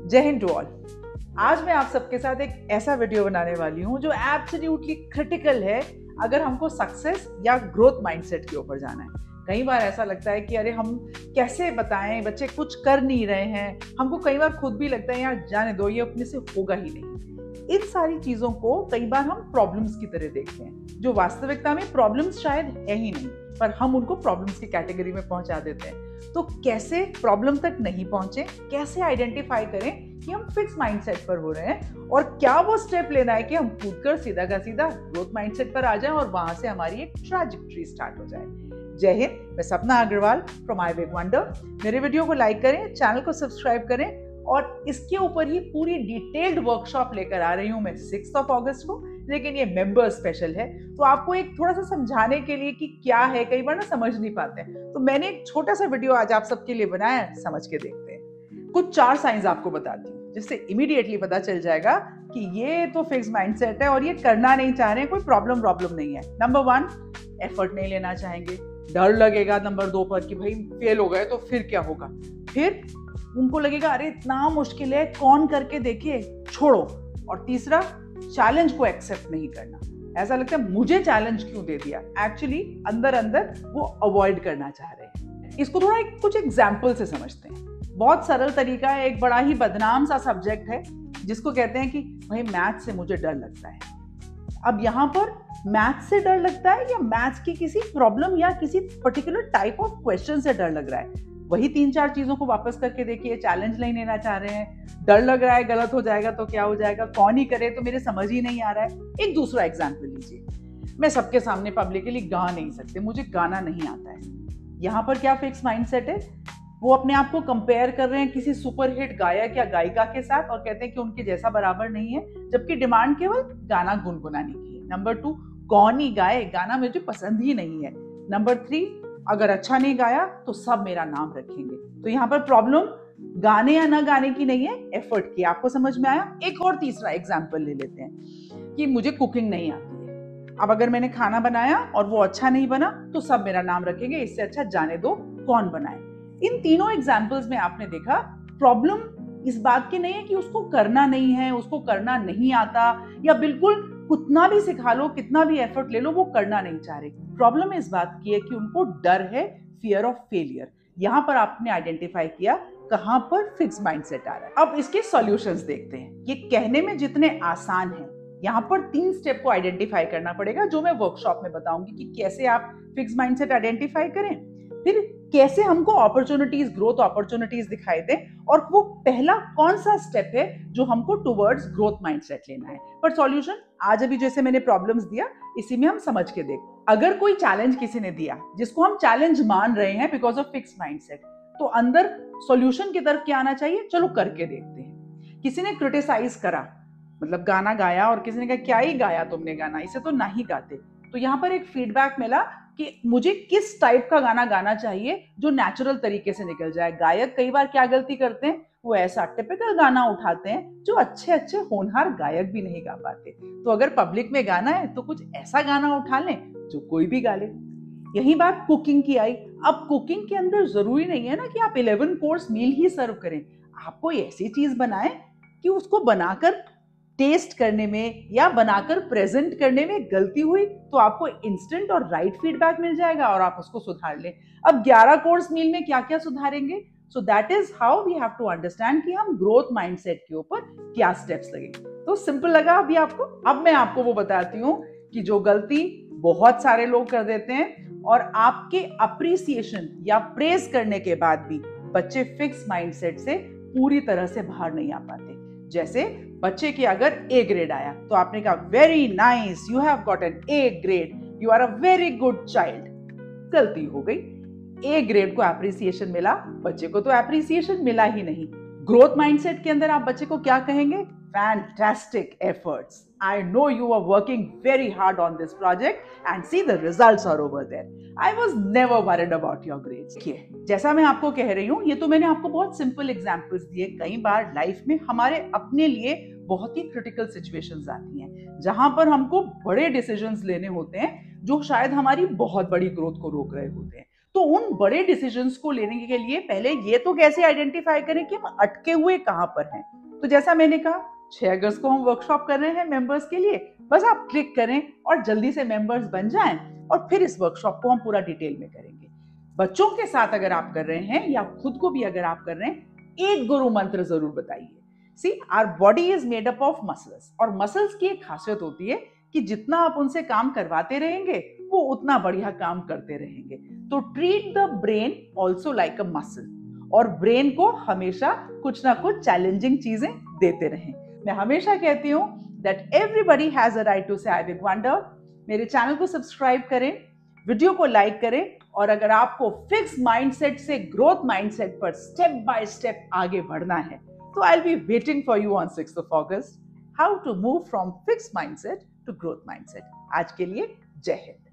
जय Hind to all. आज मैं आप सबके साथ एक ऐसा वीडियो बनाने वाली हूँ जो एब्सोल्युटली क्रिटिकल है अगर हमको सक्सेस या ग्रोथ माइंडसेट के ऊपर जाना है। कई बार ऐसा लगता है कि अरे हम कैसे बताएं, बच्चे कुछ कर नहीं रहे हैं। हमको कई बार खुद भी लगता है यार जाने दो, ये अपने से होगा ही नहीं। इन सारी चीज़ों को कई बार हम प्रॉब्लम्स की तरह देखते हैं, जो वास्तविकता में प्रॉब्लम्स शायद है ही नहीं, पर हम उनको प्रॉब्लम्स की कैटेगरी में पहुंचा देते हैं। तो कैसे प्रॉब्लम तक नहीं पहुंचे, कैसे आइडेंटिफाई करें कि हम फिक्स माइंडसेट पर हो रहे हैं, और क्या वो स्टेप लेना है कि हम कूदकर सीधा का सीधा ग्रोथ माइंडसेट पर आ जाएं और वहां से हमारी एक ट्रैजेक्टरी स्टार्ट हो जाए। जय हिंद, मैं Sapna Agarwal from I big wonder. मेरे वीडियो को लाइक करें, चैनल को सब्सक्राइब करें, और इसके ऊपर ही पूरी डिटेल्ड वर्कशॉप लेकर आ रही हूं मैं 6 अगस्त को। लेकिन ये मेंबर स्पेशल है, तो आपको एक थोड़ा सा समझाने के लिए कि क्या है, कई बार ना समझ नहीं पाते हैं, तो मैंने एक छोटा सा वीडियो आज आप सबके लिए बनाया है। समझ के देखते हैं। कुछ 4 साइंस आपको बताती हूँ जिससे इमीडिएटली पता चल जाएगा कि ये तो फिक्स माइंडसेट है और ये करना नहीं चाह रहे हैं, कोई प्रॉब्लम नहीं है। नंबर 1, एफर्ट नहीं लेना चाहेंगे, डर लगेगा। नंबर 2 पर कि भाई फेल हो गए तो फिर क्या होगा। फिर उनको लगेगा अरे इतना मुश्किल है, कौन करके देखे, छोड़ो। और तीसरा, चैलेंज को एक्सेप्ट नहीं करना। ऐसा लगता है मुझे चैलेंज क्यों दे दिया, एक्चुअली अंदर अंदर वो अवॉइड करना चाह रहे हैं। इसको थोड़ा कुछ एग्जाम्पल से समझते हैं। बहुत सरल तरीका है। एक बड़ा ही बदनाम सा सब्जेक्ट है जिसको कहते हैं कि भाई मैथ से मुझे डर लगता है। अब यहाँ पर मैथ से डर लगता है या मैथ्स की किसी प्रॉब्लम या किसी पर्टिकुलर टाइप ऑफ क्वेश्चन से डर लग रहा है? वही 3-4 चीजों को वापस करके देखिए। चैलेंज नहीं लेना चाह रहे हैं, डर लग रहा है गलत हो जाएगा तो क्या हो जाएगा, कौन ही करे तो मेरे समझ ही नहीं आ रहा है। एक दूसरा एग्जाम्पल लीजिए। मैं सबके सामने पब्लिकली गा नहीं सकते, मुझे गाना नहीं आता है। यहाँ पर क्या फिक्स माइंडसेट है? वो अपने आप को कंपेयर कर रहे हैं किसी सुपरहिट गायक या गायिका के साथ और कहते हैं कि उनके जैसा बराबर नहीं है, जबकि डिमांड केवल गाना गुनगुनाने की है। नंबर 2, कौन ही गाए, गाना मुझे पसंद ही नहीं है। नंबर 3, अगर अच्छा नहीं गाया तो सब मेरा नाम रखेंगे। तो यहाँ पर प्रॉब्लम गाने या ना गाने की नहीं है, एफर्ट की। आपको समझ में आया? एक और तीसरा एग्जाम्पल ले लेते हैं कि मुझे कुकिंग नहीं आती है। अब अगर मैंने खाना बनाया और वो अच्छा नहीं बना तो सब मेरा नाम रखेंगे, इससे अच्छा जाने दो, कौन बनाए। इन तीनों एग्जाम्पल्स में आपने देखा प्रॉब्लम इस बात की नहीं है कि उसको करना नहीं है, उसको करना नहीं आता, या बिल्कुल कितना भी सिखा लो, कितना भी एफर्ट ले लो, वो करना नहीं चाह रहे। प्रॉब्लम इस बात की है कि उनको डर है, फियर ऑफ फेलियर। यहां पर आपने आइडेंटिफाई किया कहां पर फिक्स माइंडसेट आ रहा है। अब इसके सॉल्यूशंस देखते हैं। ये कहने में जितने आसान है, यहाँ पर 3 स्टेप को आइडेंटिफाई करना पड़ेगा, जो मैं वर्कशॉप में बताऊंगी कि कैसे आप फिक्स माइंडसेट आइडेंटिफाई करें, फिर कैसे हमको अपॉर्चुनिटीज, ग्रोथ अपॉर्चुनिटीज दिखाई दे, और वो पहला कौन सा स्टेप है जो हमको टुवर्ड्स ग्रोथ माइंडसेट लेना है। पर सॉल्यूशन आज अभी जैसे मैंने प्रॉब्लम्स दिया, इसी में हम समझ के देख। अगर कोई चैलेंज किसी ने दिया जिसको हम चैलेंज मान रहे हैं बिकॉज ऑफ फिक्स माइंडसेट, तो अंदर सॉल्यूशन की तरफ क्या आना चाहिए, चलो करके देखते हैं। किसी ने क्रिटिसाइज करा, मतलब गाना गाया, और किसी ने कहा क्या ही गाया तुमने गाना, इसे तो नहीं गाते। तो यहाँ पर एक फीडबैक मिला कि मुझे किस टाइप का गाना गाना चाहिए जो नेचुरल तरीके से निकल जाए। गायक कई बार क्या गलती करते हैं, वो ऐसा टिपिकल गाना उठाते हैं जो अच्छे होनहार गायक भी नहीं गा पाते। तो अगर पब्लिक में गाना है तो कुछ ऐसा गाना उठा लें जो कोई भी गा ले। यही बात कुकिंग की आई। अब कुकिंग के अंदर जरूरी नहीं है ना कि आप 11 कोर्स मील ही सर्व करें। आप कोई ऐसी चीज बनाएं कि उसको बनाकर टेस्ट करने में या बनाकर प्रेजेंट करने में गलती हुई तो आपको इंस्टेंट और राइट फीडबैक मिल जाएगा और आप उसको सुधार लें। अब 11 कोर्स मील में क्या क्या सुधारेंगे? So that is how we have to understand कि हम ग्रोथ माइंडसेट के ऊपर क्या स्टेप्स लगेंगे। तो सिंपल लगा अभी आपको? अब मैं आपको वो बताती हूँ कि जो गलती बहुत सारे लोग कर देते हैं और आपके अप्रिसिएशन या प्रेज करने के बाद भी बच्चे फिक्स माइंडसेट से पूरी तरह से बाहर नहीं आ पाते। जैसे बच्चे की अगर ए ग्रेड आया तो आपने कहा very nice, you have got an A grade, you are a very good child. गलती हो गई, ए ग्रेड को एप्रिसिएशन मिला, बच्चे को तो एप्रिसिएशन मिला ही नहीं। ग्रोथ माइंडसेट के अंदर आप बच्चे को क्या कहेंगे? Fantastic efforts, I know you are working very hard on this project and see the results are over there, I was never worried about your grades. जैसा मैं आपको कह रही हूं, ये तो मैंने आपको बहुत सिंपल एग्जांपल्स दिए। कई बार लाइफ में हमारे अपने लिए बहुत ही क्रिटिकल सिचुएशंस आती हैं जहां पर हमको बड़े डिसीजंस लेने होते हैं जो शायद हमारी बहुत बड़ी ग्रोथ को रोक रहे होते हैं। तो उन बड़े डिसीजंस को लेने के लिए पहले ये तो कैसे आइडेंटिफाई करें कि हम अटके हुए कहां पर हैं। तो जैसा मैंने कहा 6 अगस्त को हम वर्कशॉप कर रहे हैं मेंबर्स के लिए, बस आप क्लिक करें और जल्दी से मेंबर्स बन जाएं और फिर इस वर्कशॉप को हम पूरा डिटेल में करेंगे। बच्चों के साथ अगर आप कर रहे हैं या खुद को भी अगर आप कर रहे हैं, एक गुरु मंत्र जरूर बताइए। See our body is made up of muscles, और मसल्स की एक खासियत होती है कि जितना आप उनसे काम करवाते रहेंगे वो उतना बढ़िया काम करते रहेंगे। तो treat the brain also like a muscle, और ब्रेन को हमेशा कुछ ना कुछ चैलेंजिंग चीजें देते रहें। मैं हमेशा कहती हूँ that everybody has a right to say I will wonder. मेरे चैनल को सब्सक्राइब करें, वीडियो को लाइक करें, और अगर आपको फिक्स माइंडसेट से ग्रोथ माइंडसेट पर स्टेप बाय स्टेप आगे बढ़ना है तो I will be waiting for you on 6th of August, how to move from fix mindset to growth mindset. आज के लिए जय हिंद।